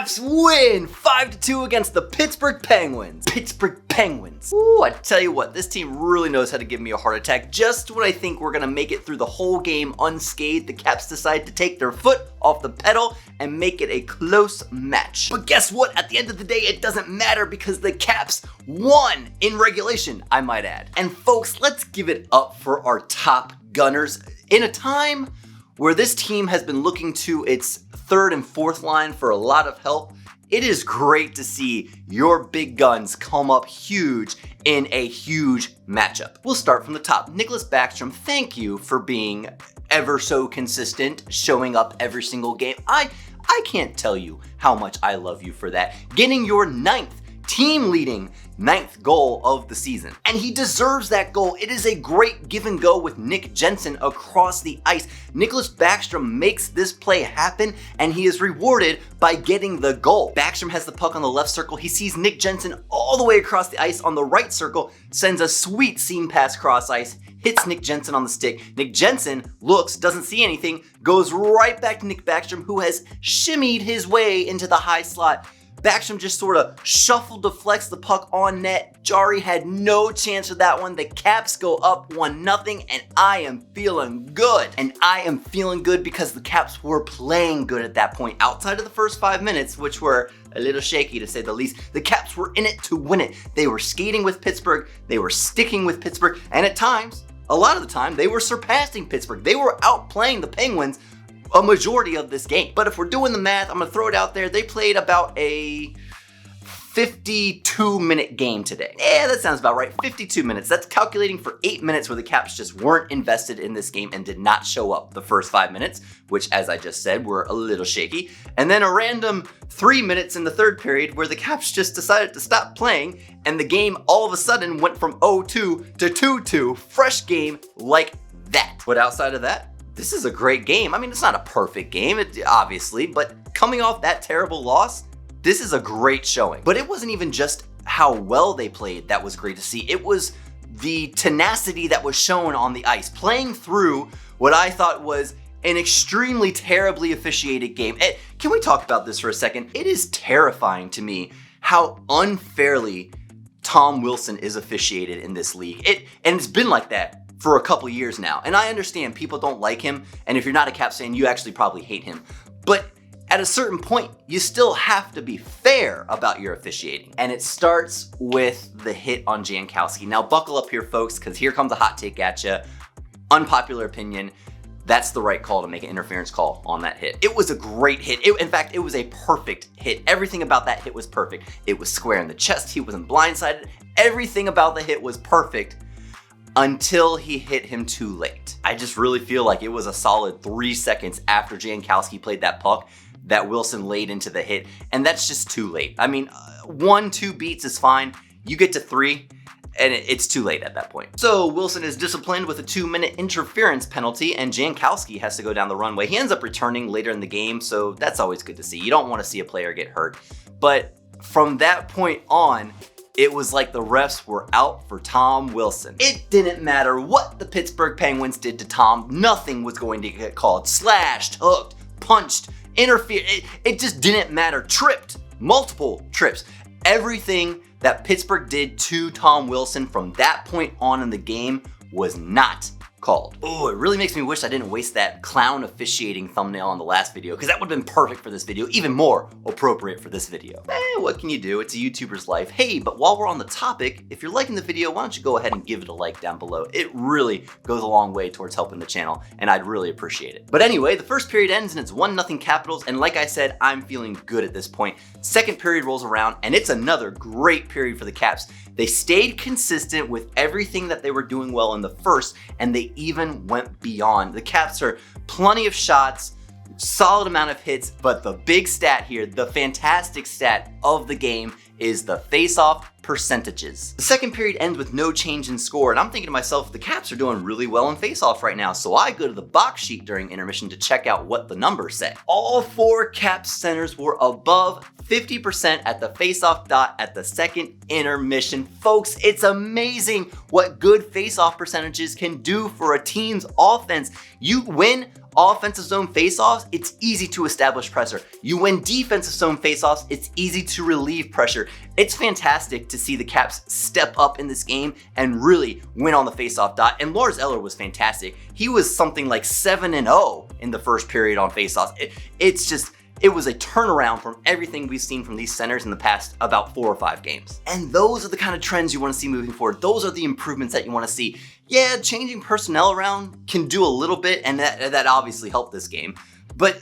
Caps win 5-2 against the Pittsburgh Penguins. Pittsburgh Penguins. Ooh, I tell you what, this team really knows how to give me a heart attack. Just when I think we're gonna make it through the whole game unscathed, the Caps decide to take their foot off the pedal and make it a close match. But guess what? At the end of the day, it doesn't matter because the Caps won in regulation, I might add. And folks, let's give it up for our top gunners. In a time where this team has been looking to its third and fourth line for a lot of help, it is great to see your big guns come up huge in a huge matchup. We'll start from the top. Nicklas Backstrom, thank you for being ever so consistent, showing up every single game. I can't tell you how much I love you for that. Getting your team-leading ninth goal of the season. And he deserves that goal. It is a great give and go with Nick Jensen across the ice. Nicklas Backstrom makes this play happen, and he is rewarded by getting the goal. Backstrom has the puck on the left circle. He sees Nick Jensen all the way across the ice on the right circle, sends a sweet seam pass cross ice, hits Nick Jensen on the stick. Nick Jensen looks, doesn't see anything, goes right back to Nick Backstrom, who has shimmied his way into the high slot. Backstrom just sort of shuffled to flex the puck on net. Jari had no chance with that one. The Caps go up 1-0, and I am feeling good. And I am feeling good because the Caps were playing good at that point. Outside of the first 5 minutes, which were a little shaky to say the least, the Caps were in it to win it. They were skating with Pittsburgh. They were sticking with Pittsburgh. And at times, a lot of the time, they were surpassing Pittsburgh. They were outplaying the Penguins a majority of this game. But if we're doing the math, I'm gonna throw it out there. They played about a 52-minute game today. Yeah, that sounds about right. 52 minutes. That's calculating for 8 minutes where the Caps just weren't invested in this game and did not show up the first 5 minutes, which, as I just said, were a little shaky. And then a random 3 minutes in the third period where the Caps just decided to stop playing, and the game all of a sudden went from 0-2 to 2-2. Fresh game like that. But outside of that, this is a great game. I mean, it's not a perfect game, obviously, but coming off that terrible loss, this is a great showing. But it wasn't even just how well they played that was great to see. It was the tenacity that was shown on the ice, playing through what I thought was an extremely terribly officiated game. Can we talk about this for a second? It is terrifying to me how unfairly Tom Wilson is officiated in this league. And it's been like that for a couple years now. And I understand people don't like him, and if you're not a Caps fan, you actually probably hate him. But at a certain point, you still have to be fair about your officiating. And it starts with the hit on Jankowski. Now buckle up here, folks, because here comes a hot take at you. Unpopular opinion. That's the right call to make an interference call on that hit. It was a great hit. In fact, it was a perfect hit. Everything about that hit was perfect. It was square in the chest. He wasn't blindsided. Everything about the hit was perfect until he hit him too late. I just really feel like it was a solid 3 seconds after Jankowski played that puck that Wilson laid into the hit, and that's just too late. I mean, 1-2 beats is fine. You get to 3, and it's too late at that point. So Wilson is disciplined with a 2-minute interference penalty, and Jankowski has to go down the runway. He ends up returning later in the game, so that's always good to see. You don't want to see a player get hurt. But from that point on, it was like the refs were out for Tom Wilson. It didn't matter what the Pittsburgh Penguins did to Tom. Nothing was going to get called. Slashed, hooked, punched, interfered. It just didn't matter. Tripped, multiple trips. Everything that Pittsburgh did to Tom Wilson from that point on in the game was not called. Oh, it really makes me wish I didn't waste that clown officiating thumbnail on the last video, because that would have been perfect for this video, even more appropriate for this video. What can you do? It's a YouTuber's life. Hey, but while we're on the topic, if you're liking the video, why don't you go ahead and give it a like down below? It really goes a long way towards helping the channel, and I'd really appreciate it. But anyway, the first period ends and it's 1-0 Capitals, and like I said, I'm feeling good at this point. Second period rolls around, and it's another great period for the Caps. They stayed consistent with everything that they were doing well in the first, and they even went beyond. The Caps are plenty of shots, solid amount of hits, but the big stat here, the fantastic stat of the game, is the face-off percentages. The second period ends with no change in score, and I'm thinking to myself, the Caps are doing really well in faceoffs right now, so I go to the box sheet during intermission to check out what the numbers say. All 4 Caps centers were above 50% at the faceoff dot at the second intermission. Folks, it's amazing what good faceoff percentages can do for a team's offense. You win offensive zone faceoffs, it's easy to establish pressure. You win defensive zone faceoffs, it's easy to relieve pressure. It's fantastic to see the Caps step up in this game and really win on the faceoff dot. And Lars Eller was fantastic. He was something like 7-0 in the first period on faceoffs. It was a turnaround from everything we've seen from these centers in the past about 4 or 5 games. And those are the kind of trends you want to see moving forward. Those are the improvements that you want to see. Yeah, changing personnel around can do a little bit, and that obviously helped this game. But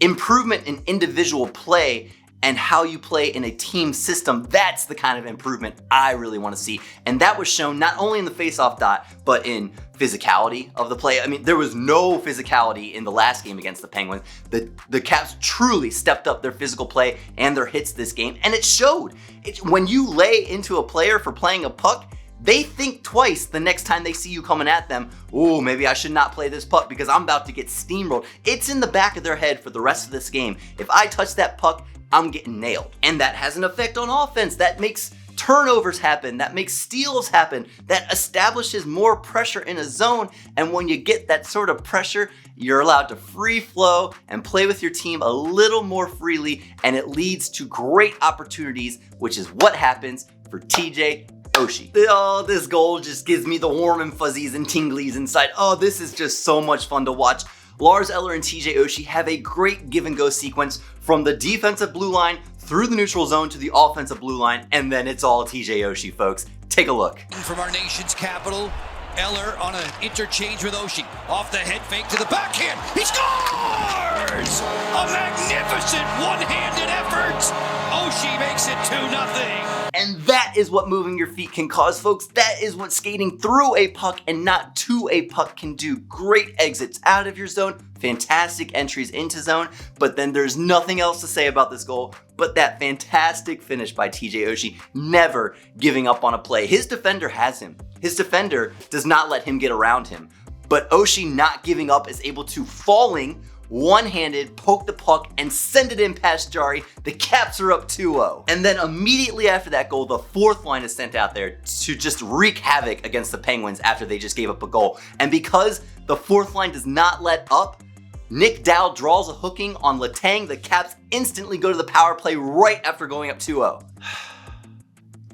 improvement in individual play and how you play in a team system, that's the kind of improvement I really want to see. And that was shown not only in the faceoff dot, but in physicality of the play. I mean, there was no physicality in the last game against the Penguins. The Caps truly stepped up their physical play and their hits this game, and it showed. When you lay into a player for playing a puck, they think twice the next time they see you coming at them. Oh, maybe I should not play this puck because I'm about to get steamrolled. It's in the back of their head for the rest of this game. If I touch that puck, I'm getting nailed. And that has an effect on offense. That makes turnovers happen. That makes steals happen. That establishes more pressure in a zone. And when you get that sort of pressure, you're allowed to free flow and play with your team a little more freely. And it leads to great opportunities, which is what happens for TJ Oshie. Oh, this goal just gives me the warm and fuzzies and tinglies inside. Oh, this is just so much fun to watch. Lars Eller and TJ Oshie have a great give and go sequence from the defensive blue line through the neutral zone to the offensive blue line, and then it's all TJ Oshie, folks. Take a look. From our nation's capital, Eller on an interchange with Oshie. Off the head fake to the backhand. He scores! A magnificent one-handed effort. Oshie makes it 2-0. And that is what moving your feet can cause, folks. That is what skating through a puck and not to a puck can do. Great exits out of your zone, fantastic entries into zone, but then there's nothing else to say about this goal but that fantastic finish by TJ Oshie, never giving up on a play. His defender has him. His defender does not let him get around him, but Oshie not giving up is able to falling one-handed, poke the puck, and send it in past Jari. The Caps are up 2-0. And then immediately after that goal, the fourth line is sent out there to just wreak havoc against the Penguins after they just gave up a goal. And because the fourth line does not let up, Nick Dowd draws a hooking on Letang. The Caps instantly go to the power play right after going up 2-0.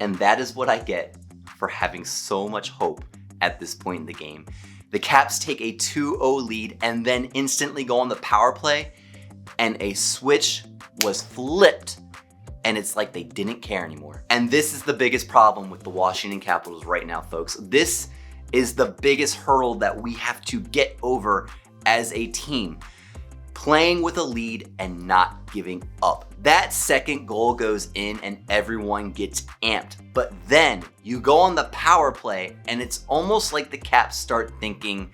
And that is what I get for having so much hope at this point in the game. The Caps take a 2-0 lead and then instantly go on the power play, and a switch was flipped, and it's like they didn't care anymore. And this is the biggest problem with the Washington Capitals right now, folks. This is the biggest hurdle that we have to get over as a team. Playing with a lead and not giving up. That second goal goes in and everyone gets amped. But then you go on the power play and it's almost like the Caps start thinking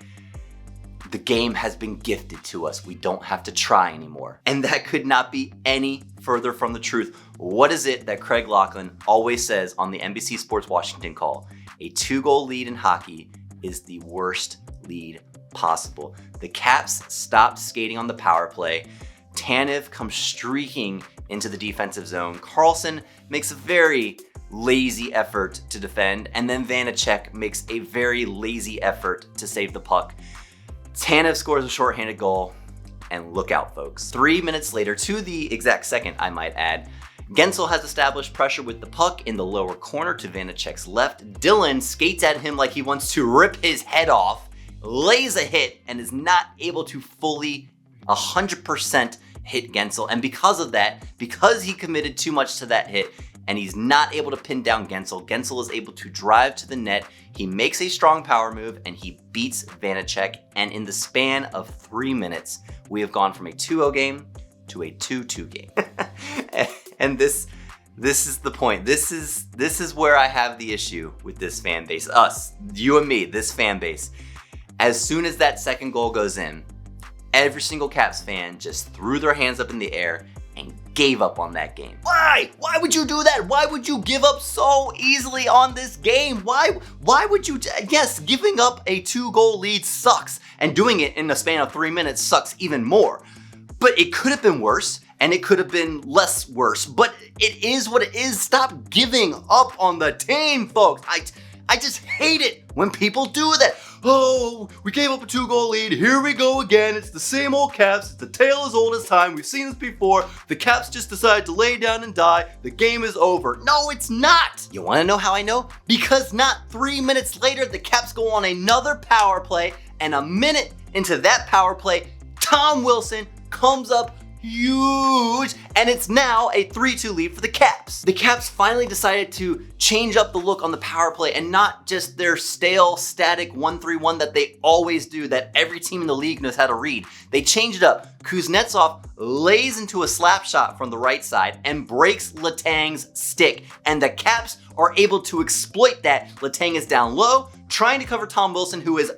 the game has been gifted to us. We don't have to try anymore. And that could not be any further from the truth. What is it that Craig Laughlin always says on the NBC Sports Washington call? A 2-goal lead in hockey is the worst lead possible. The Caps stopped skating on the power play. Tanev comes streaking into the defensive zone. Carlson makes a very lazy effort to defend, and then Vanacek makes a very lazy effort to save the puck. Tanev scores a shorthanded goal, and look out, folks. 3 minutes later, to the exact second, I might add, Guentzel has established pressure with the puck in the lower corner to Vanacek's left. Dylan skates at him like he wants to rip his head off, lays a hit, and is not able to fully 100% hit Guentzel. And because of that, because he committed too much to that hit, and he's not able to pin down Guentzel, Guentzel is able to drive to the net. He makes a strong power move, and he beats Vanacek. And in the span of 3 minutes, we have gone from a 2-0 game to a 2-2 game. And this is the point. This is where I have the issue with this fan base. Us, you and me, this fan base. As soon as that second goal goes in, every single Caps fan just threw their hands up in the air and gave up on that game. Why? Why would you do that? Why would you give up so easily on this game? Why would you? Yes, giving up a 2-goal lead sucks, and doing it in a span of 3 minutes sucks even more. But it could have been worse, and it could have been less worse. But it is what it is. Stop giving up on the team, folks. I just hate it when people do that. Oh, we gave up a 2-goal lead. Here we go again. It's the same old Caps. It's the tale as old as time. We've seen this before. The Caps just decided to lay down and die. The game is over. No, it's not. You want to know how I know? Because not 3 minutes later, the Caps go on another power play. And a minute into that power play, Tom Wilson comes up huge, and it's now a 3-2 lead for the Caps. The Caps finally decided to change up the look on the power play and not just their stale, static 1-3-1 that they always do, that every team in the league knows how to read. They changed it up. Kuznetsov lays into a slap shot from the right side and breaks Letang's stick, and the Caps are able to exploit that. Letang is down low, trying to cover Tom Wilson, who is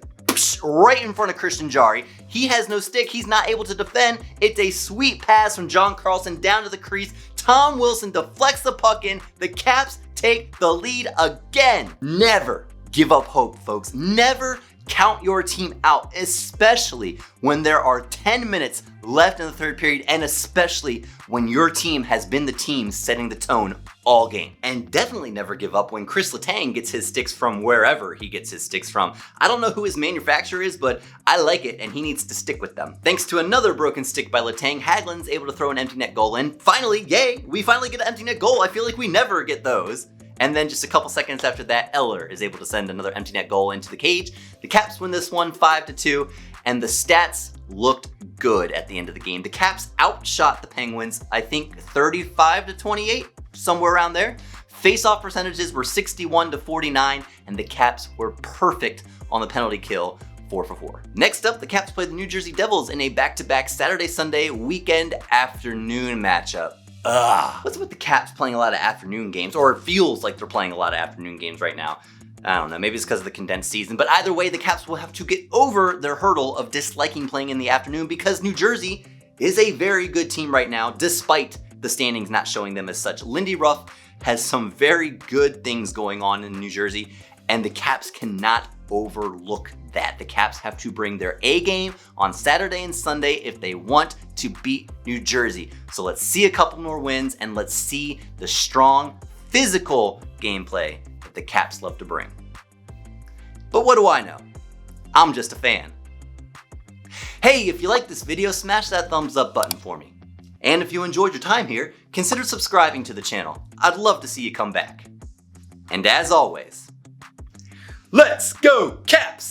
right in front of Christian Jarry. He has no stick. He's not able to defend. It's a sweet pass from John Carlson down to the crease. Tom Wilson deflects the puck in. The Caps take the lead again. Never give up hope, folks. Never count your team out, especially when there are 10 minutes left in the third period, and especially when your team has been the team setting the tone all game. And definitely never give up when Chris Letang gets his sticks from wherever he gets his sticks from. I don't know who his manufacturer is, but I like it, and he needs to stick with them. Thanks to another broken stick by Letang, Hagelin's able to throw an empty net goal in. Finally, yay, we finally get an empty net goal. I feel like we never get those. And then just a couple seconds after that, Eller is able to send another empty net goal into the cage. The Caps win this one 5-2, and the stats looked good at the end of the game. The Caps outshot the Penguins, I think 35-28, somewhere around there. Face-off percentages were 61-49, and the Caps were perfect on the penalty kill, 4-for-4. Next up, the Caps played the New Jersey Devils in a back-to-back Saturday-Sunday weekend afternoon matchup. What's with the Caps playing a lot of afternoon games, or it feels like they're playing a lot of afternoon games right now? I don't know, maybe it's because of the condensed season, but either way, the Caps will have to get over their hurdle of disliking playing in the afternoon because New Jersey is a very good team right now, despite the standings not showing them as such. Lindy Ruff has some very good things going on in New Jersey, and the Caps cannot overlook that. The Caps have to bring their A game on Saturday and Sunday if they want to beat New Jersey. So let's see a couple more wins, and let's see the strong, physical gameplay that the Caps love to bring. But what do I know? I'm just a fan. Hey, if you like this video, smash that thumbs up button for me. And if you enjoyed your time here, consider subscribing to the channel. I'd love to see you come back. And as always, let's go Caps!